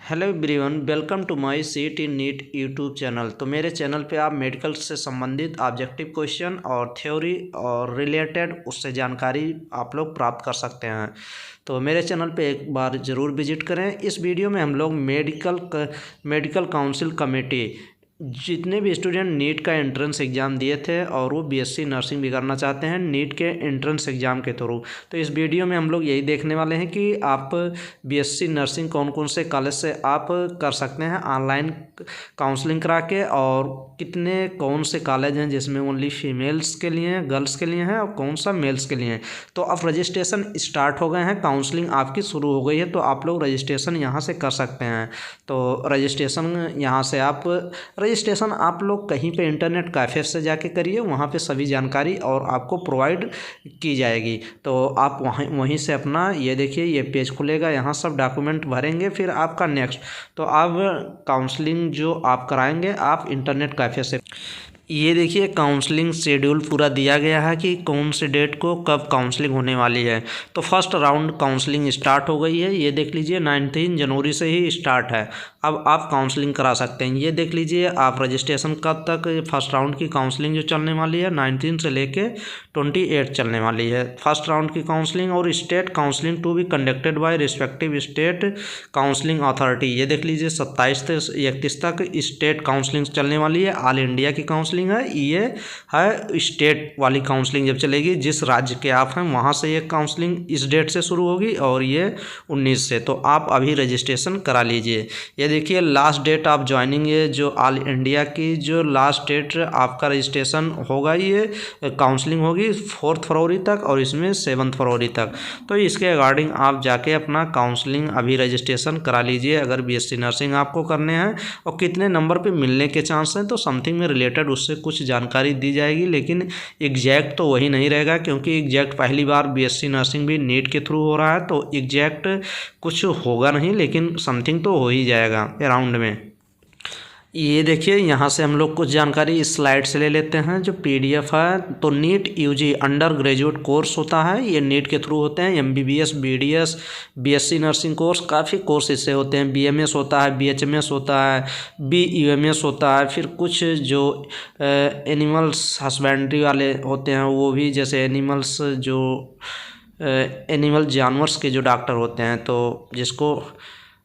Hello everyone, welcome to my CET NEET YouTube channel. तो मेरे channel पे आप मेडिकल से संबंधित ऑब्जेक्टिव क्वेश्चन और थ्योरी और रिलेटेड उससे जानकारी आप लोग प्राप्त कर सकते हैं। तो मेरे चैनल पे एक बार ज़रूर विजिट करें। इस वीडियो में हम लोग मेडिकल काउंसिल कमेटी जितने भी स्टूडेंट नीट का एंट्रेंस एग्ज़ाम दिए थे और वो बीएससी नर्सिंग भी करना चाहते हैं नीट के एंट्रेंस एग्ज़ाम के थ्रू, तो इस वीडियो में हम लोग यही देखने वाले हैं कि आप बीएससी नर्सिंग कौन कौन से कॉलेज से आप कर सकते हैं ऑनलाइन काउंसलिंग करा के, और कितने कौन से कॉलेज हैं जिसमें ओनली फीमेल्स के लिए हैं, गर्ल्स के लिए हैं, और कौन सा मेल्स के लिए हैं। तो अब रजिस्ट्रेशन स्टार्ट हो गए हैं, काउंसलिंग आपकी शुरू हो गई है, तो आप लोग रजिस्ट्रेशन यहाँ से कर सकते हैं। तो रजिस्ट्रेशन यहाँ से रजिस्ट्रेशन आप लोग कहीं पे इंटरनेट कैफ़े से जाके करिए, वहाँ पे सभी जानकारी और आपको प्रोवाइड की जाएगी। तो आप वहीं से अपना ये देखिए ये पेज खुलेगा, यहाँ सब डॉक्यूमेंट भरेंगे, फिर आपका नेक्स्ट तो आप काउंसलिंग जो आप कराएंगे आप इंटरनेट कैफ़े से। ये देखिए काउंसलिंग शेड्यूल पूरा दिया गया है कि कौन से डेट को कब काउंसलिंग होने वाली है। तो फर्स्ट राउंड काउंसलिंग स्टार्ट हो गई है, ये देख लीजिए 19 जनवरी से ही स्टार्ट है। अब आप काउंसलिंग करा सकते हैं। ये देख लीजिए आप रजिस्ट्रेशन कब तक, फर्स्ट राउंड की काउंसलिंग जो चलने वाली है 19 से लेके 28 चलने वाली है फर्स्ट राउंड की काउंसलिंग। और state counselling to be conducted by respective state counselling authority, ये देख लीजिए 27 से 31 तक स्टेट काउंसलिंग चलने वाली है। ऑल इंडिया की काउंसलिंग है, ये है स्टेट वाली काउंसलिंग जब चलेगी जिस राज्य के आप हैं वहाँ से ये काउंसलिंग इस डेट से शुरू होगी और ये 19 से। तो आप अभी रजिस्ट्रेशन करा लीजिए। ये देखिए लास्ट डेट ऑफ ज्वाइनिंग, ये जो ऑल इंडिया की जो लास्ट डेट आपका रजिस्ट्रेशन होगा, ये काउंसलिंग होगी 4 फरवरी तक और इसमें 7 फरवरी तक। तो इसके अकॉर्डिंग आप जाके अपना काउंसलिंग अभी रजिस्ट्रेशन करा लीजिए अगर बीएससी नर्सिंग आपको करने हैं। और कितने नंबर पे मिलने के चांस हैं तो समथिंग में रिलेटेड उससे कुछ जानकारी दी जाएगी, लेकिन एग्जैक्ट तो वही नहीं रहेगा क्योंकि एग्जैक्ट पहली बार बीएससी नर्सिंग भी नीट के थ्रू हो रहा है, तो एग्जैक्ट कुछ होगा नहीं, लेकिन समथिंग तो हो ही जाएगा अराउंड में। ये देखिए यहाँ से हम लोग कुछ जानकारी इस स्लाइड से ले लेते हैं जो पीडीएफ है। तो NEET UG undergraduate course होता है, ये नीट के थ्रू होते हैं। MBBS, BDS, BSc nursing course, काफ़ी कोर्स इससे होते हैं। बीएमएस होता है, बीएचएमएस होता है, बीयूएमएस होता है। फिर कुछ जो एनिमल्स हस्बेंड्री वाले होते हैं वो भी, जैसे एनिमल्स जो एनिमल जानवर्स के जो डॉक्टर होते हैं तो जिसको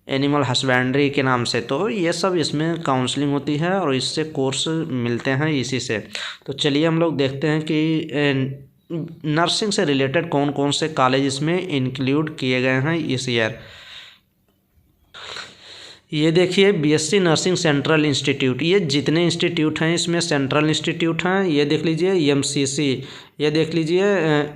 एनिमल हस्बेंड्री के नाम से, तो ये सब इसमें काउंसलिंग होती है और इससे कोर्स मिलते हैं इसी से। तो चलिए हम लोग देखते हैं कि नर्सिंग से रिलेटेड कौन कौन से कॉलेज इसमें इंक्लूड किए गए हैं इस ईयर। ये देखिए बीएससी नर्सिंग सेंट्रल इंस्टीट्यूट, ये जितने इंस्टीट्यूट हैं इसमें सेंट्रल इंस्टीट्यूट हैं। ये देख लीजिए एमसीसी, ये देख लीजिए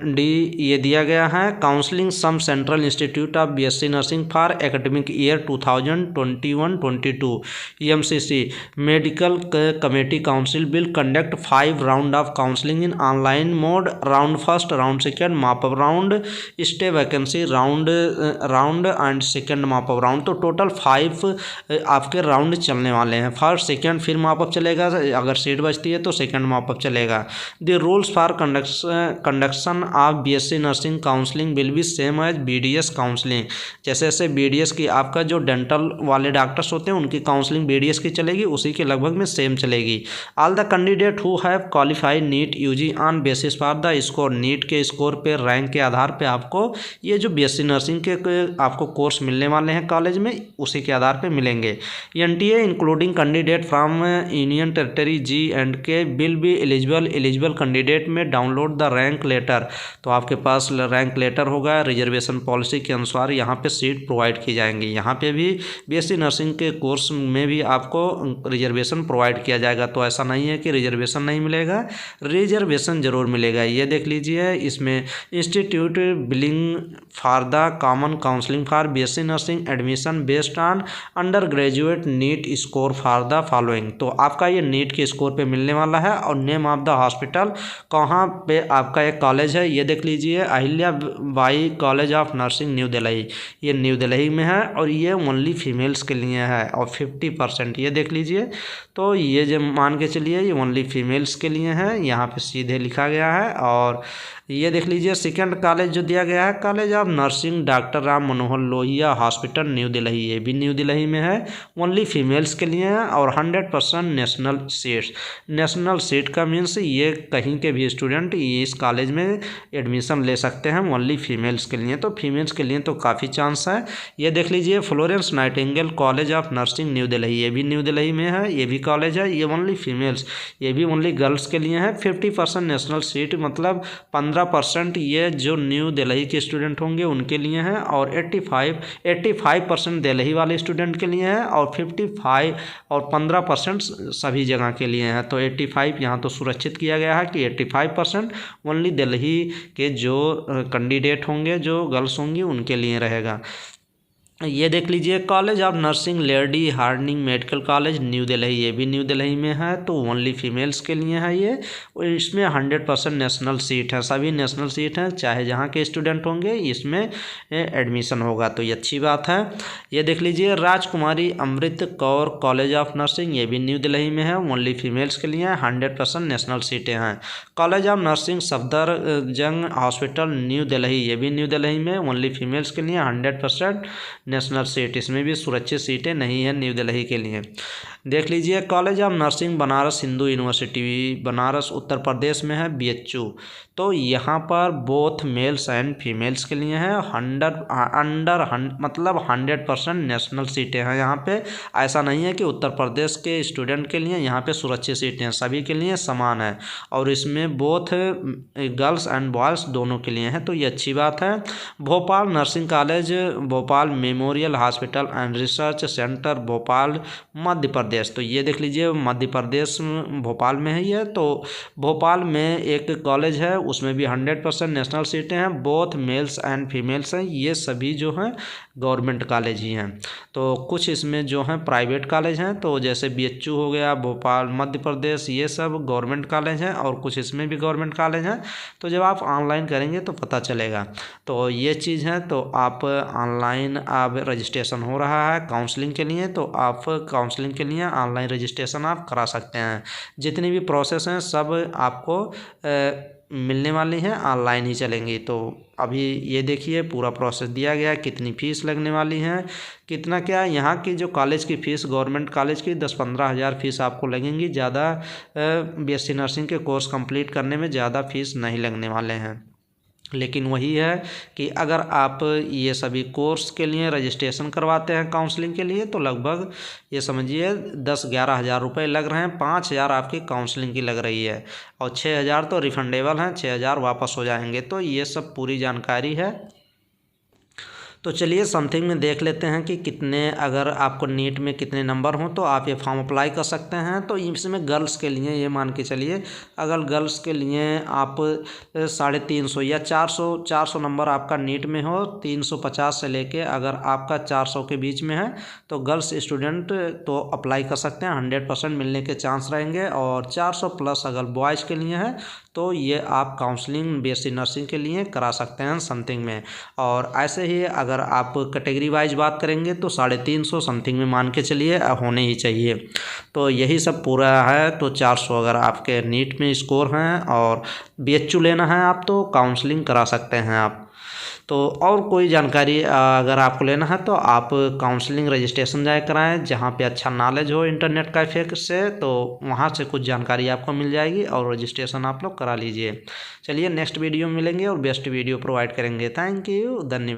डी, ये दिया गया है counselling some central institute of BSc nursing for academic year 2021-22। MCC medical committee council will conduct 5 round of counselling in online mode, round first, round second, mop up round, stay vacancy round and second mop up round. तो total 5 आपके round चलने वाले हैं। First, second, फिर mop up चलेगा, अगर seat बचती है तो सेकेंड मॉप अप चलेगा। The rules for conduction of BSc nursing counselling will be same as BDS counselling. जैसे जैसे बीडीएस की आपका जो डेंटल वाले डॉक्टर्स होते हैं उनकी काउंसलिंग बीडीएस की चलेगी, उसी के लगभग में सेम चलेगी। All the candidate who have qualified NEET UG on basis for the score, NEET के स्कोर पे, रैंक के आधार पे आपको ये जो बीएससी नर्सिंग के आपको कोर्स मिलने वाले हैं कॉलेज में, उसी के आधार पे मिलेंगे। NTA including candidate from union territory G&K will be eligible candidate में डाउनलोड द रैंक लेटर। तो आपके पास रैंक लेटर होगा, रिजर्वेशन पॉलिसी के अनुसार यहाँ पे सीट प्रोवाइड की जाएंगी। यहाँ पे भी बीएससी नर्सिंग के कोर्स में भी आपको रिजर्वेशन प्रोवाइड किया जाएगा, तो ऐसा नहीं है कि रिजर्वेशन नहीं मिलेगा, रिजर्वेशन जरूर मिलेगा। ये देख लीजिए इसमें institute willing for the common counselling for BSc nursing admission based on undergraduate NEET score for the following. तो आपका ये नीट के स्कोर पे मिलने वाला है और नेम ऑफ द हॉस्पिटल, कहाँ पे आपका एक कॉलेज है, ये देख लीजिए, Ahilya Bai college of nursing new Delhi. ये न्यू दिल्ली में है और ये ओनली फीमेल्स के लिए है और 50%, ये देख लीजिए। तो ये जो मान के चलिए ये ओनली फीमेल्स के लिए है, यहाँ पे सीधे लिखा गया है। और ये देख लीजिए सेकंड कॉलेज जो दिया गया है, college of nursing doctor Ram Manohar Lohia hospital new Delhi, ये भी न्यू दिल्ली में है, ओनली फीमेल्स के लिए है और 100% नेशनल सीट्स। नेशनल सीट का मीन्स ये कहीं के भी स्टूडेंट इस कॉलेज में एडमिशन ले सकते हैं, ओनली फीमेल्स के लिए। तो फीमेल्स के लिए तो काफ़ी चांस है। ये देख लीजिए Florence Nightingale college of nursing new Delhi, ये भी न्यू दिल्ली में है, ये भी कॉलेज है, ये ओनली फीमेल्स, ये भी ओनली गर्ल्स के लिए है। 50% नेशनल सीट मतलब 15% ये जो न्यू दिल्ली के स्टूडेंट होंगे उनके लिए हैं और 85% दिल्ली वाले स्टूडेंट के लिए हैं और 55 और 15% सभी जगह के लिए हैं। तो 85 यहाँ तो सुरक्षित किया गया है कि 85% ओनली दिल्ली के जो कैंडिडेट होंगे, जो गर्ल्स होंगी, उनके लिए रहेगा। ये देख लीजिए college of nursing lady Hardinge medical college New Delhi, ये भी न्यू दिल्ली में है, तो ओनली फीमेल्स के लिए है ये। और इसमें 100% नेशनल सीट है, सभी नेशनल सीट हैं, चाहे जहाँ के स्टूडेंट होंगे इसमें एडमिशन होगा, तो ये अच्छी बात है। ये देख लीजिए राजकुमारी Amrit Kaur college of nursing, ये भी न्यू दिल्ली में है, ओनली फीमेल्स के लिए 100% नेशनल सीटें हैं। College of nursing Safdarjung hospital new Delhi, ये भी न्यू दिल्ली में, ओनली फीमेल्स के लिए 100% नेशनल सीट, इसमें भी सुरक्षित सीटें नहीं है न्यू दिल्ली के लिए। देख लीजिए college of nursing Banaras Hindu university Banaras Uttar Pradesh में है, BHU, तो यहाँ पर बोथ मेल्स एंड फीमेल्स के लिए है। मतलब 100% नेशनल सीटें हैं यहाँ पे। ऐसा नहीं है कि उत्तर प्रदेश के स्टूडेंट के लिए यहाँ पे सुरक्षित सीटें हैं, सभी के लिए समान है और इसमें बोथ गर्ल्स एंड बॉयज़ दोनों के लिए हैं, तो ये अच्छी बात है। Bhopal nursing college Bhopal memorial hospital and research centre Bhopal Madhya Pradesh, तो ये देख लीजिए मध्य प्रदेश भोपाल में है ये। तो भोपाल में एक कॉलेज है, उसमें भी 100% नेशनल सीटें हैं, बोथ मेल्स एंड फीमेल्स हैं, ये सभी जो हैं गवर्नमेंट कॉलेज ही हैं। तो कुछ इसमें जो हैं प्राइवेट कॉलेज हैं, तो जैसे BHU हो गया भोपाल मध्य प्रदेश, ये सब गवर्नमेंट कॉलेज हैं और कुछ इसमें भी गवर्नमेंट कॉलेज हैं। तो जब आप ऑनलाइन करेंगे तो पता चलेगा, तो ये चीज़ है। तो आप ऑनलाइन अब रजिस्ट्रेशन हो रहा है काउंसलिंग के लिए, तो आप काउंसलिंग के लिए ऑनलाइन रजिस्ट्रेशन आप करा सकते हैं। जितनी भी प्रोसेस हैं सब आपको मिलने वाली हैं, ऑनलाइन ही चलेंगी। तो अभी ये देखिए पूरा प्रोसेस दिया गया है, कितनी फ़ीस लगने वाली है, कितना क्या यहाँ की जो कॉलेज की फ़ीस गवर्नमेंट कॉलेज की 10-15 हज़ार फ़ीस आपको लगेंगी। ज़्यादा BSc नर्सिंग के कोर्स कंप्लीट करने में ज़्यादा फ़ीस नहीं लगने वाले हैं। लेकिन वही है कि अगर आप ये सभी कोर्स के लिए रजिस्ट्रेशन करवाते हैं काउंसलिंग के लिए, तो लगभग ये समझिए 10-11 हज़ार रुपये लग रहे हैं। 5,000 आपकी काउंसलिंग की लग रही है और 6,000 तो रिफंडेबल हैं, 6,000 वापस हो जाएंगे। तो ये सब पूरी जानकारी है। तो चलिए समथिंग में देख लेते हैं कि कितने, अगर आपको नीट में कितने नंबर हों तो आप ये फॉर्म अप्लाई कर सकते हैं। तो इसमें गर्ल्स के लिए ये मान के चलिए, अगर गर्ल्स के लिए आप 350 या 400 नंबर आपका नीट में हो, 350 से लेके अगर आपका 400 के बीच में है तो गर्ल्स स्टूडेंट तो अप्लाई कर सकते हैं, 100% मिलने के चांस रहेंगे। और 400 प्लस अगर बॉयज़ के लिए है तो ये आप काउंसलिंग BSc नर्सिंग के लिए करा सकते हैं समथिंग में। और ऐसे ही अगर आप कैटेगरी वाइज बात करेंगे तो 350 समथिंग में मान के चलिए होने ही चाहिए। तो यही सब पूरा है। तो 400 अगर आपके नीट में स्कोर हैं और BHU लेना है आप तो काउंसलिंग करा सकते हैं आप। तो और कोई जानकारी अगर आपको लेना है तो आप काउंसलिंग रजिस्ट्रेशन जाए कराएं, जहाँ पे अच्छा नॉलेज हो इंटरनेट का इफेक्ट से, तो वहाँ से कुछ जानकारी आपको मिल जाएगी और रजिस्ट्रेशन आप लोग करा लीजिए। चलिए नेक्स्ट वीडियो में मिलेंगे और बेस्ट वीडियो प्रोवाइड करेंगे। थैंक यू, धन्यवाद।